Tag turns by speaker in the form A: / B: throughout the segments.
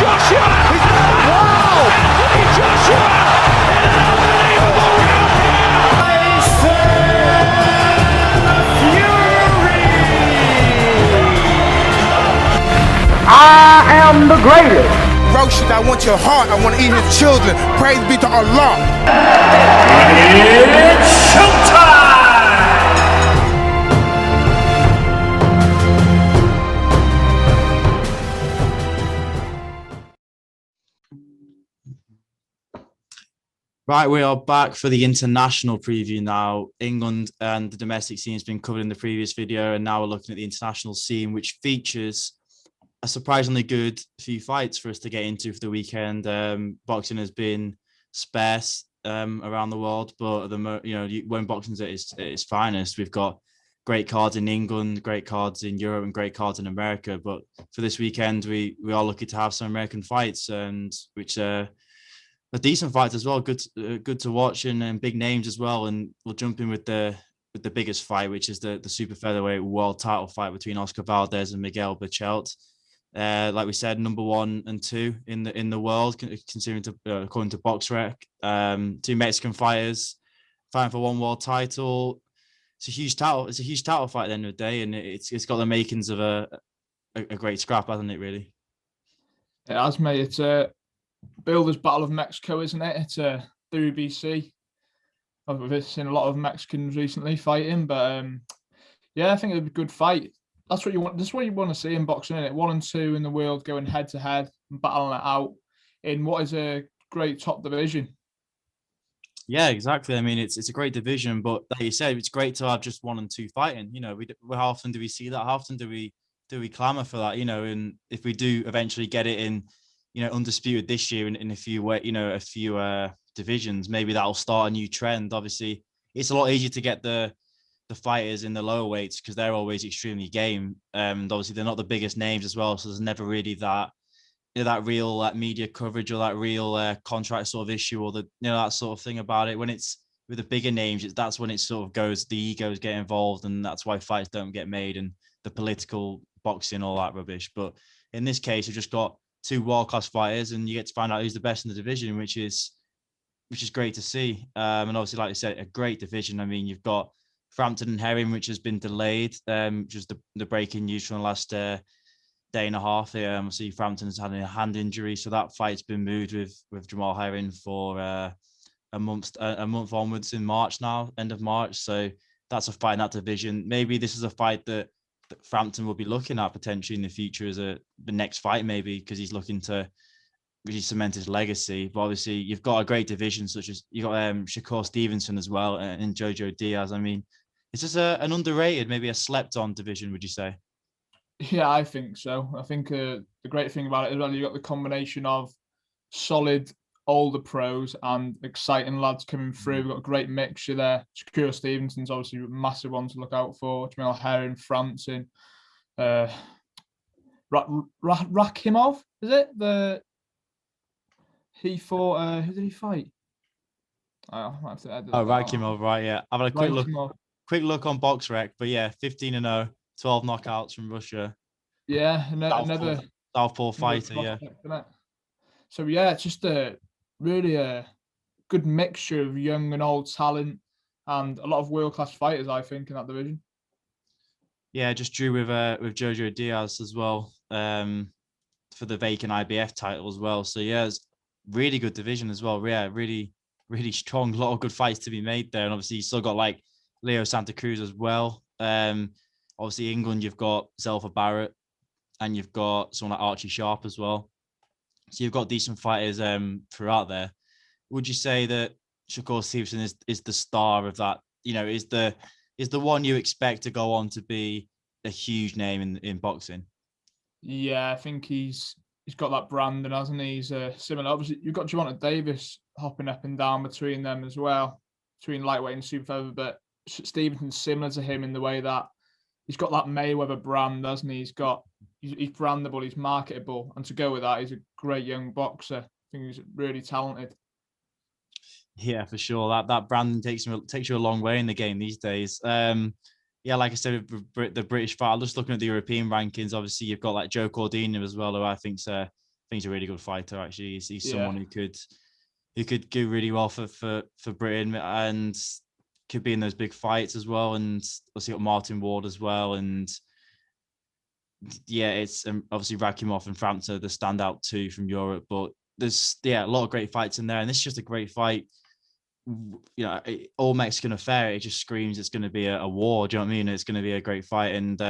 A: Joshua! Wow! Joshua! In an unbelievable I am the greatest.
B: Roshan, I want your heart. I want to eat his children. Praise be to Allah.
A: It's showtime!
C: Right, we are back for the international preview now. England and the domestic scene has been covered in the previous video, and now we're looking at the international scene, which features a surprisingly good few fights for us to get into for the weekend. Boxing has been sparse around the world, but when boxing's at its finest, we've got great cards in England, great cards in Europe, and great cards in America. But for this weekend, we are lucky to have some American fights, and which are decent fights as well. Good to watch, and big names as well. And we'll jump in with the biggest fight, which is the super featherweight world title fight between Oscar Valdez and Miguel Berchelt. Like we said, number 1 and 2 in the world, considering according to BoxRec. 2 Mexican fighters fighting for one world title. It's a huge title. It's a huge title fight at the end of the day, and it's got the makings of a great scrap, hasn't it? Really.
D: It has, mate. It's a Builders Battle of Mexico, isn't it? It's a WBC. I've seen a lot of Mexicans recently fighting, but yeah, I think it'd be a good fight. That's what you want. That's what you want to see in boxing, isn't it? 1 and 2 in the world going head to head and battling it out in what is a great top division.
C: Yeah, exactly. I mean, it's a great division, but like you said, it's great to have just 1 and 2 fighting. You know, how often do we see that? How often do we clamour for that? You know, and if we do eventually get it in, undisputed this year in a few divisions, maybe that'll start a new trend. Obviously, it's a lot easier to get the fighters in the lower weights because they're always extremely game. And obviously, they're not the biggest names as well, so there's never really that real media coverage or that real contract sort of issue or that sort of thing about it. When it's with the bigger names, that's when it sort of goes, the egos get involved, and that's why fights don't get made, and the political boxing, all that rubbish. But in this case, we've just got 2 world-class fighters, and you get to find out who's the best in the division, which is great to see. And obviously, like you said, a great division. I mean, you've got Frampton and Herring, which has been delayed, which is the breaking news from the last day and a half. See, Frampton's had a hand injury, so that fight's been moved with Jamal Herring for a month onwards in March now, end of March. So that's a fight in that division. Maybe this is a fight that Frampton will be looking at potentially in the future as the next fight, maybe because he's looking to really cement his legacy. But obviously, you've got a great division, such as you got Shakur Stevenson as well, and Jojo Diaz. I mean, it's just an underrated, maybe a slept-on division, would you say?
D: Yeah, I think so. I think the great thing about it is that you got the combination of solid older pros and exciting lads coming through. We've got a great mixture there. Shakur Stevenson's obviously a massive one to look out for. Jamal Herring, Frampton, Rakimov, is it? He fought. Who did he fight? I might have to edit
C: Rakimov, right? Yeah, I've had a quick look on BoxRec, but yeah, 15-0, 12 knockouts from Russia.
D: Yeah, another
C: Southpaw fighter. Yeah.
D: So yeah, it's just really a good mixture of young and old talent, and a lot of world-class fighters, I think, in that division.
C: Yeah, just drew with Jojo Diaz as well for the vacant IBF title as well. So yeah, it's really good division as well. Yeah, really, really strong. A lot of good fights to be made there, and obviously you still got like Leo Santa Cruz as well. Obviously England, you've got Zelfa Barrett, and you've got someone like Archie Sharp as well. So you've got decent fighters throughout there. Would you say that Shakur Stevenson is the star of that? Is the one you expect to go on to be a huge name in boxing?
D: Yeah, I think he's got that brand, and hasn't he? He's similar. Obviously, you've got Gervonta Davis hopping up and down between them as well, between lightweight and super featherweight. But Stevenson's similar to him in the way that he's got that Mayweather brand, hasn't he? He's brandable, he's marketable, and to go with that, he's a great young boxer. I think he's really talented.
C: Yeah, for sure. That branding takes you a long way in the game these days. Yeah, like I said, the British fight. I'm just looking at the European rankings. Obviously, you've got like Joe Cordina as well, who I think's think he's a really good fighter. Actually, he's
D: Yeah.
C: someone who could do really well for Britain and could be in those big fights as well. And obviously got Martin Ward as well. And yeah, it's obviously Rakimov and Frampton the standout too from Europe. But there's a lot of great fights in there, and this is just a great fight. All Mexican affair. It just screams it's going to be a war. Do you know what I mean? It's going to be a great fight, and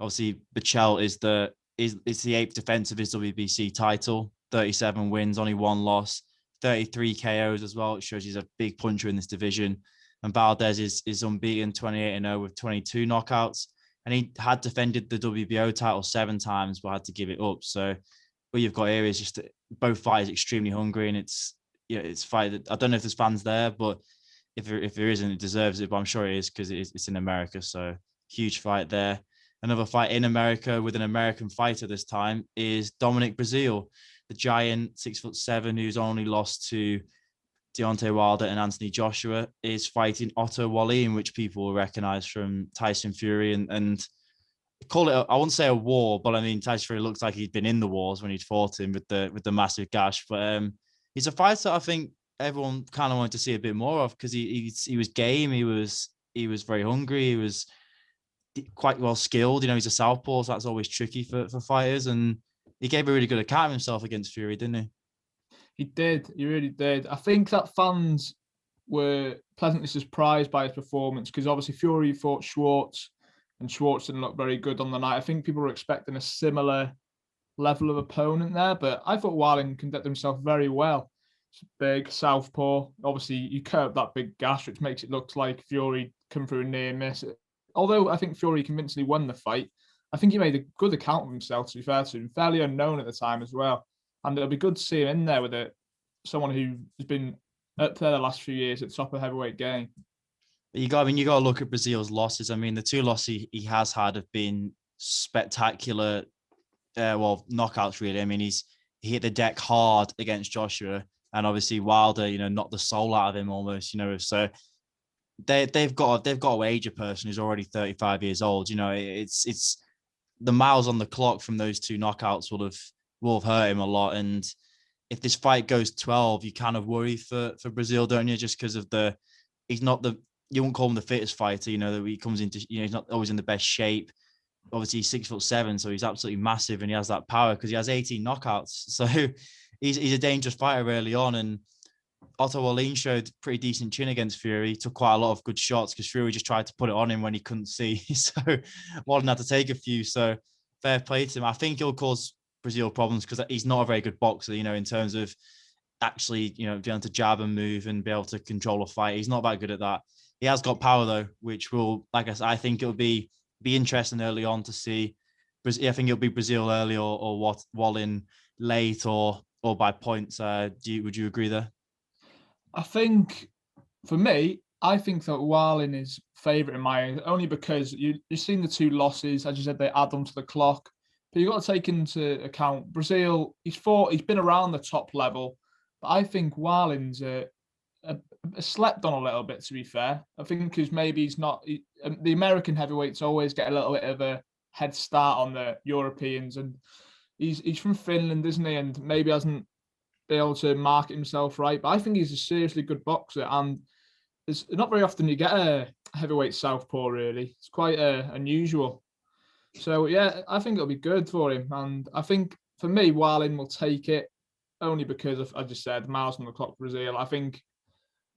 C: obviously Burchelt is the 8th defense of his WBC title. 37 wins, only 1 loss, 33 KOs as well. It shows he's a big puncher in this division. And Valdez is unbeaten, 28-0 with 22 knockouts. And he had defended the WBO title 7 times, but had to give it up. So what you've got here is just both fighters extremely hungry, and it's fight that I don't know if there's fans there, but if there isn't, it deserves it. But I'm sure it is because it's in America. So huge fight there. Another fight in America with an American fighter this time is Dominic Breazeale, the giant 6'7", who's only lost to Deontay Wilder and Anthony Joshua, is fighting Otto Wallin, which people will recognize from Tyson Fury and call it, I won't say a war, but I mean, Tyson Fury looks like he'd been in the wars when he'd fought him with the massive gash. But he's a fighter I think everyone kind of wanted to see a bit more of because he was game, he was very hungry, he was quite well skilled. He's a southpaw, so that's always tricky for fighters. And he gave a really good account of himself against Fury, didn't he?
D: He did. He really did. I think that fans were pleasantly surprised by his performance because obviously Fury fought Schwartz and Schwartz didn't look very good on the night. I think people were expecting a similar level of opponent there, but I thought Wallin conducted himself very well. It's big, southpaw. Obviously, you curved that big gash, which makes it look like Fury come through a near miss. Although I think Fury convincingly won the fight, I think he made a good account of himself, to be fair to him. Fairly unknown at the time as well. And it'll be good to see him in there with someone who has been up there the last few years at the top of the heavyweight game.
C: You got to look at Breazeale's losses. I mean, the 2 losses he has had have been spectacular, knockouts really. I mean, he hit the deck hard against Joshua, and obviously Wilder, knocked the soul out of him almost. So they've got to age a person who's already 35 years old. It's the miles on the clock from those 2 knockouts will have hurt him a lot. And if this fight goes 12, you kind of worry for Breazeale, don't you? Just because of you won't call him the fittest fighter, that he comes into, he's not always in the best shape. Obviously he's 6'7", so he's absolutely massive and he has that power because he has 18 knockouts. So he's a dangerous fighter early on. And Otto Wallin showed pretty decent chin against Fury. He took quite a lot of good shots because Fury just tried to put it on him when he couldn't see. So Wallin had to take a few. So fair play to him. I think he'll cause Breazeale problems because he's not a very good boxer, in terms of actually, being able to jab and move and be able to control a fight. He's not that good at that. He has got power though, which will, like I said, I think it'll be interesting early on to see. I think it'll be Breazeale early or Wallin late or by points. Would you agree there?
D: I think for me, I think that Wallin is favourite in my eyes, only because you've seen the 2 losses, as you said, they add on to the clock. But you've got to take into account Breazeale. He's been around the top level, but I think Wallin's slept on a little bit. To be fair, I think because maybe he's not. The American heavyweights always get a little bit of a head start on the Europeans, and he's from Finland, isn't he? And maybe hasn't been able to market himself right. But I think he's a seriously good boxer, and it's not very often you get a heavyweight southpaw. Really, it's quite unusual. So, yeah, I think it'll be good for him. And I think, for me, Wallin will take it only because of, I just said, miles on the clock, Breazeale. I think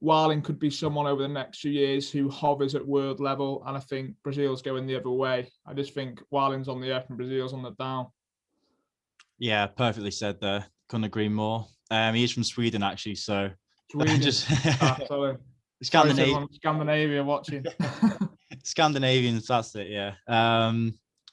D: Wallin could be someone over the next few years who hovers at world level. And I think Breazeale's going the other way. I just think Wallin's on the up and Breazeale's on the down.
C: Yeah, perfectly said there. Couldn't agree more. He is from Sweden, actually. So,
D: Sweden.
C: Just
D: sorry.
C: Scandinavia
D: watching.
C: Scandinavians, that's it. Yeah.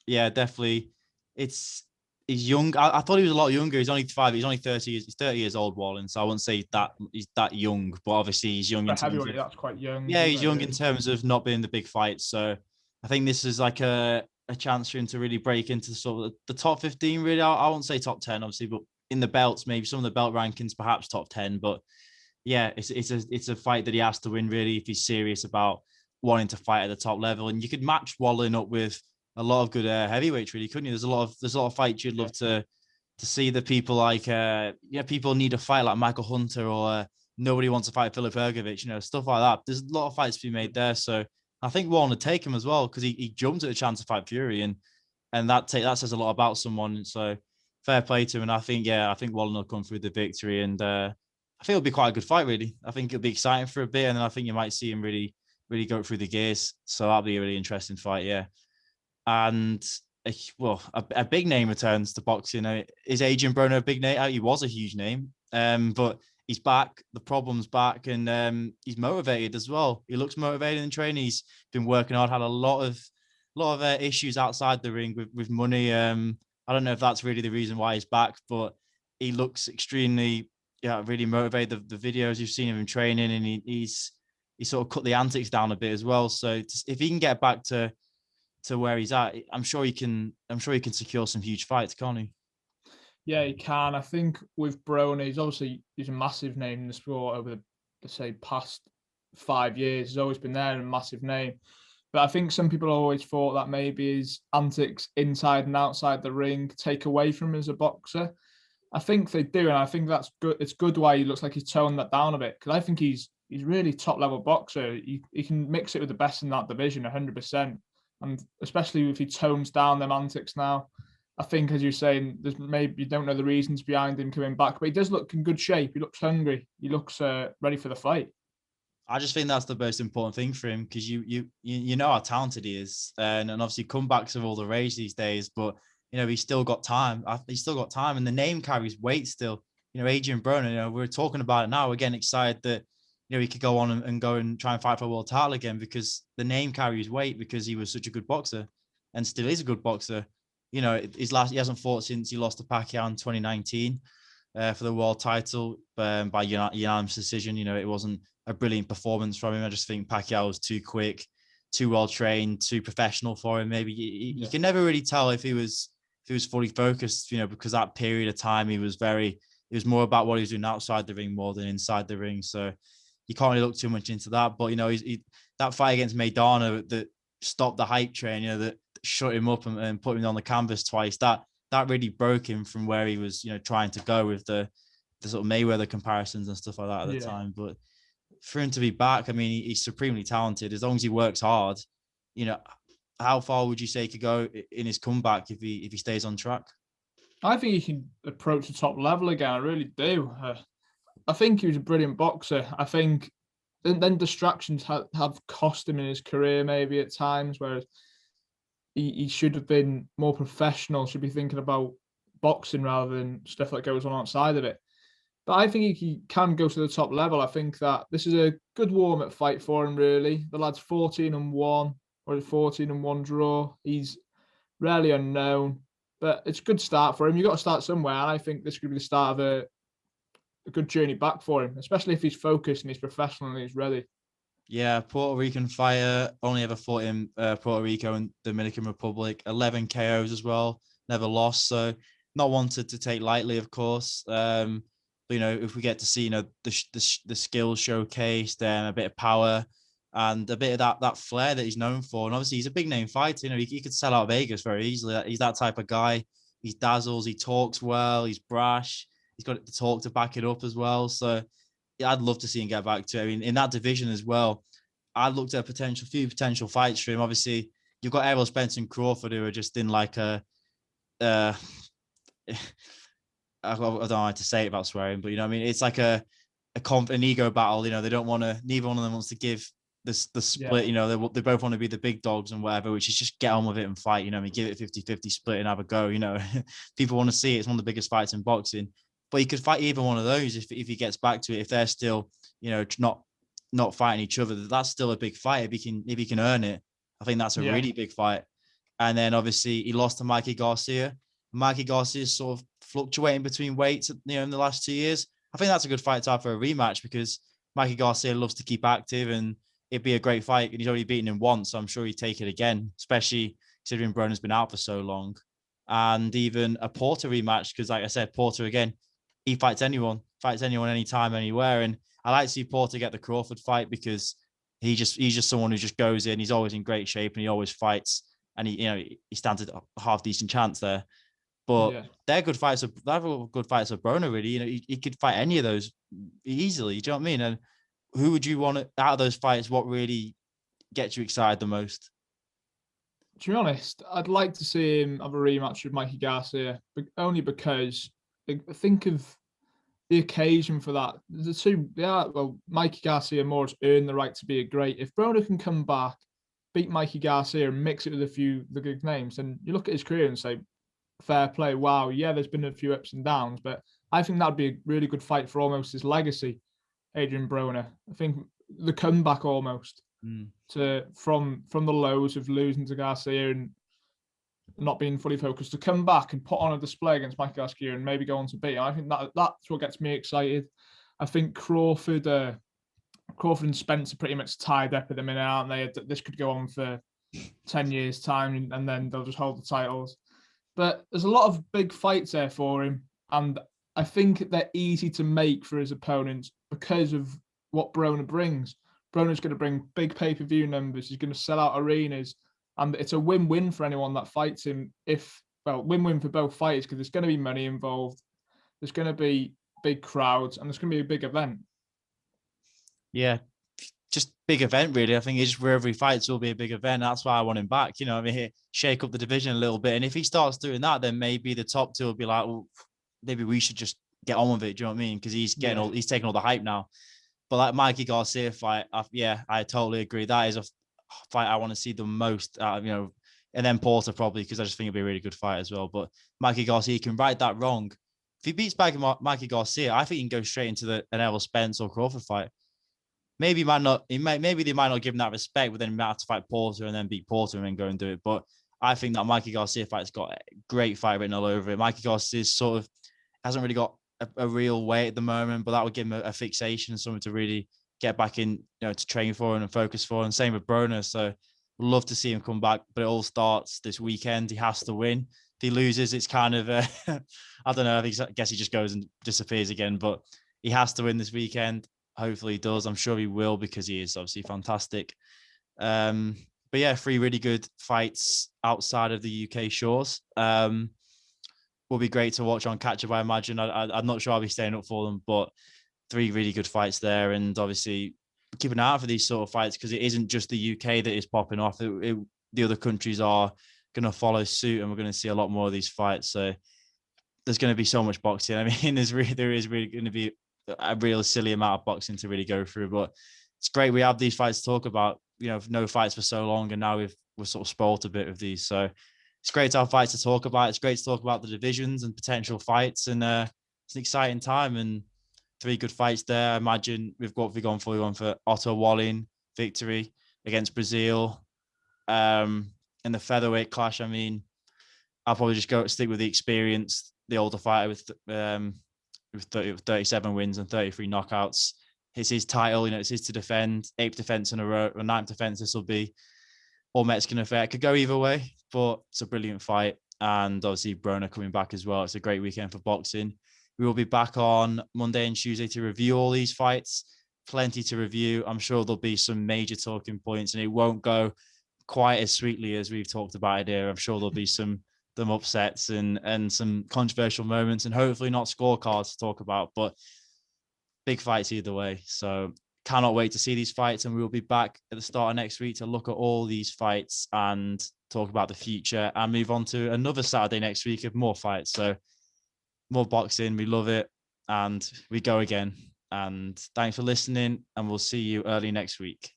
C: Yeah, definitely. He's young. I thought he was a lot younger. He's only 5. He's only 30 years. He's 30 years old, Wallin. So I wouldn't say that he's that young, but obviously he's young. In terms of,
D: that's quite young.
C: Yeah, he's young in terms of not being the big fights. So I think this is like a chance for him to really break into sort of the top 15. Really, I won't say top 10, obviously, but in the belts, maybe some of the belt rankings, perhaps top 10. But yeah, it's a fight that he has to win really if he's serious about wanting to fight at the top level. And you could match Wallin up with a lot of good heavyweights, really, couldn't you? There's a lot of fights you'd love to to see the people like people need a fight like Michael Hunter, or nobody wants to fight Filip Hrgovic, stuff like that. There's a lot of fights to be made there. So I think Wallin would take him as well, because he jumped at a chance to fight Fury, and that says a lot about someone. So fair play to him. And I think Wallin will come through the victory, and I think it'll be quite a good fight, really. I think it'll be exciting for a bit, and then I think you might see him really, really go through the gears. So that'll be a really interesting fight, yeah. And a big name returns to boxing. Is Adrian Broner a big name? He was a huge name, but he's back. The problem's back, and he's motivated as well. He looks motivated in training. He's been working hard. Had a lot of issues outside the ring with money. I don't know if that's really the reason why he's back, but he looks extremely, really motivated. The videos you've seen of him training, and he sort of cut the antics down a bit as well. So if he can get back to where he's at, I'm sure he can secure some huge fights, can't he?
D: Yeah, he can. I think with Broner, he's a massive name in the sport over the past 5 years. He's always been there and a massive name. But I think some people always thought that maybe his antics inside and outside the ring take away from him as a boxer. I think they do, and I think that's good. It's good why he looks like he's toned that down a bit, because I think he's really top level boxer. He can mix it with the best in that division 100%. And especially if he tones down them antics now, I think, as you're saying, there's maybe you don't know the reasons behind him coming back, but he does look in good shape. He looks hungry. He looks ready for the fight.
C: I just think that's the most important thing for him, because you know how talented he is, and obviously comebacks are all the rage these days. But he's still got time. He's still got time, and the name carries weight still. Adrian Broner. We're talking about it now. We're getting excited that he could go on and go and try and fight for a world title again, because the name carries weight, because he was such a good boxer and still is a good boxer. He hasn't fought since he lost to Pacquiao in 2019 for the world title by unanimous decision. It wasn't a brilliant performance from him. I just think Pacquiao was too quick, too well trained, too professional for him. Maybe you can never really tell if he was fully focused, because that period of time it was more about what he was doing outside the ring more than inside the ring. So you can't really look too much into that. But that fight against Maidana that stopped the hype train, that shut him up and put him on the canvas twice, that really broke him from where he was, trying to go with the sort of Mayweather comparisons and stuff like that at the time. But for him to be back, he's supremely talented. As long as he works hard, how far would you say he could go in his comeback if he stays on track?
D: I think he can approach the top level again. I really do. I think he was a brilliant boxer. I think then distractions have cost him in his career maybe at times, whereas he should have been more professional, should be thinking about boxing rather than stuff that goes on outside of it. But I think he can go to the top level. I think that this is a good warm-up fight for him, really. The lad's 14-1, or a 14-1 draw. He's rarely unknown, but it's a good start for him. You've got to start somewhere, and I think this could be the start of a good journey back for him, especially if he's focused and he's professional and he's ready.
C: Yeah, Puerto Rican fighter, only ever fought in Puerto Rico and Dominican Republic, 11 KOs as well, never lost. So not wanted to take lightly, of course. But, if we get to see, the skills showcased, a bit of power and a bit of that flair that he's known for. And obviously he's a big name fighter. He could sell out Vegas very easily. He's that type of guy. He dazzles, he talks well, he's brash. He's got the talk to back it up as well. So yeah, I'd love to see him get back to it. In that division as well, I looked at few potential fights for him. Obviously, you've got Errol Spence and Crawford, who are just in like I don't know how to say it about swearing, but it's like an ego battle. They don't want to. Neither one of them wants to give the split. Yeah. They both want to be the big dogs and whatever, which is just get on with it and fight. Give it 50-50 split and have a go. People want to see it. It's one of the biggest fights in boxing. But he could fight either one of those if he gets back to it. If they're still, not fighting each other, that's still a big fight. If he can earn it, I think that's a really big fight. And then obviously he lost to Mikey Garcia. Mikey Garcia is sort of fluctuating between weights, in the last 2 years. I think that's a good fight to have for a rematch, because Mikey Garcia loves to keep active, and it'd be a great fight. And he's already beaten him once, so I'm sure he'd take it again, especially considering Broner's been out for so long. And even a Porter rematch, because like I said, Porter again, he fights anyone anytime, anywhere. And I like to see Porter get the Crawford fight, because he's just someone who just goes in. He's always in great shape and he always fights, and he stands a half decent chance there. But
D: Yeah.
C: they're good fights. They're good fights of Broner, really. You know, he could fight any of those easily. Do you know what I mean? And who would you want out of those fights? What really gets you excited the most?
D: To be honest, I'd like to see him have a rematch with Mikey Garcia, only because I think of the occasion for that. The two, yeah, well, Mikey Garcia more has earned the right to be a great. If Broner can come back, beat Mikey Garcia and mix it with a few the good names, and you look at his career and say, fair play, wow, yeah, there's been a few ups and downs, but I think that'd be a really good fight for almost his legacy, Adrian Broner. I think the comeback almost to from the lows of losing to Garcia and not being fully focused, to come back and put on a display against Mikey Garcia and maybe go on to beat him. I think that's what gets me excited. I think Crawford and Spence are pretty much tied up at the minute, aren't they? This could go on for 10 years' time and then they'll just hold the titles. But there's a lot of big fights there for him. And I think they're easy to make for his opponents because of what Broner brings. Broner's going to bring big pay-per-view numbers. He's going to sell out arenas. And it's a win-win for anyone that fights him. Win-win for both fighters because there's going to be money involved. There's going to be big crowds and there's going to be a big event.
C: Yeah, just big event, really. I think it's wherever he fights will be a big event. That's why I want him back. You know, I mean, shake up the division a little bit. And if he starts doing that, then maybe the top two will be like, well, maybe we should just get on with it. Do you know what I mean? Because he's he's taking all the hype now. But like Mikey Garcia fight, I totally agree. That is a fight I want to see the most. You know, and then Porter probably because I just think it'd be a really good fight as well. But Mikey Garcia can right that wrong. If he beats back Mikey Garcia, I think he can go straight into an Errol Spence or Crawford fight. Maybe they might not give him that respect, but then he might have to fight Porter and then beat Porter and then go and do it. But I think that Mikey Garcia fight's got a great fight written all over it. Mikey Garcia sort of hasn't really got a real weight at the moment, but that would give him a fixation, something to really get back in, you know, to train for and focus for. And same with Broner. So we'd love to see him come back, but it all starts this weekend. He has to win. If he loses, it's kind of, I don't know. I guess he just goes and disappears again, but he has to win this weekend. Hopefully he does. I'm sure he will because he is obviously fantastic. But yeah, 3 really good fights outside of the UK shores. Will be great to watch on Catch Up, I imagine. I'm not sure I'll be staying up for them, but 3 really good fights there. And obviously keep an eye out for these sort of fights because it isn't just the UK that is popping off. The other countries are going to follow suit and we're going to see a lot more of these fights. So there's going to be so much boxing. I mean, there is really going to be a real silly amount of boxing to really go through, but it's great we have these fights to talk about. You know, no fights for so long, and now we're sort of spoiled a bit of these. So it's great to have fights to talk about. It's great to talk about the divisions and potential fights, and it's an exciting time and 3 good fights there. I imagine we've gone for Otto Wallin victory against Breazeale. In the featherweight clash, I mean, I'll probably just stick with the experience, the older fighter with 37 wins and 33 knockouts. It's his title, you know, it's his to defend. 8th defense in a row, or 9th defense this will be. All Mexican affair. It could go either way, but it's a brilliant fight. And obviously Broner coming back as well. It's a great weekend for boxing. We will be back on Monday and Tuesday to review all these fights. Plenty to review. I'm sure there'll be some major talking points and it won't go quite as sweetly as we've talked about it here. I'm sure there'll be some upsets and some controversial moments and hopefully not scorecards to talk about, but big fights either way. So cannot wait to see these fights, and we will be back at the start of next week to look at all these fights and talk about the future and move on to another Saturday next week of more fights. So more boxing, we love it, and we go again. And thanks for listening, and we'll see you early next week.